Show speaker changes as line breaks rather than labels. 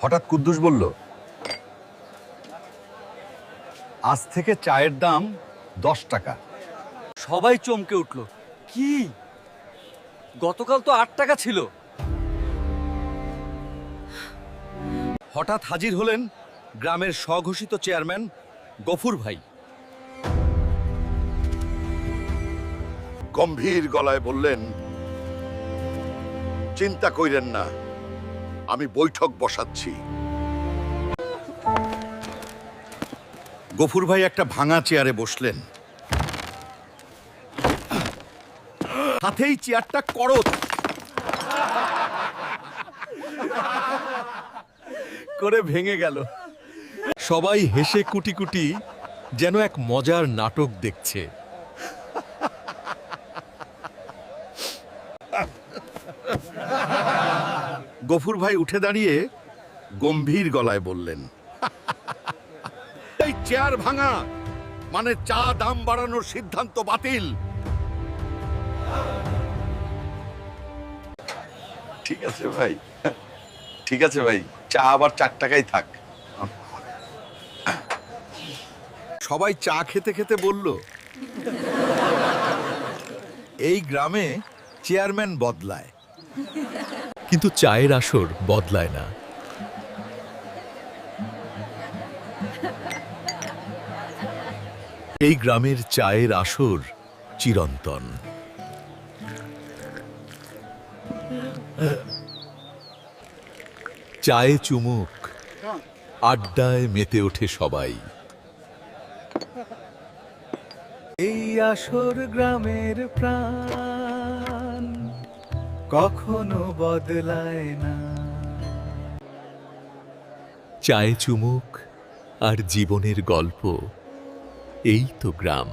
হঠাৎ কুদ্দুস বলল, আজ থেকে চায়ের দাম 10 টাকা।
সবাই চমকে উঠল। কি, গতকাল তো 8 টাকা ছিল।
হঠাৎ হাজির হলেন গ্রামের স্বঘোষিত চেয়ারম্যান গফুর ভাই।
গম্ভীর গলায় বললেন, চিন্তা কইরেন না, আমি বৈঠক বসাচ্ছি।
গফুর ভাই একটা ভাঙা চেয়ারে বসলেন, হাতেই চেয়ারটা করত করে ভেঙে গেল। সবাই হেসে কুটি কুটি যেন এক মজার নাটক দেখছে। গফুর ভাই উঠে দাঁড়িয়ে গম্ভীর গলায় বললেন, এই চেয়ার ভাঙা মানে চা দাম বাড়ানোর সিদ্ধান্ত বাতিল।
ঠিক আছে ভাই, ঠিক আছে ভাই, চা আবার 4 টাকাই থাক।
সবাই চা খেতে খেতে বলল, এই গ্রামে চেয়ারম্যান বদলায়, কিন্তু চায়ের আসর বদলায় না। এই গ্রামের চায়ের আসর চিরন্তন। চায়ে চুমুক, আড্ডায় মেতে ওঠে সবাই।
এই আসর গ্রামের প্রাণ, কখনো বদলায় না।
চায়ে চুমুক আর জীবনের গল্প, এই তো গ্রাম।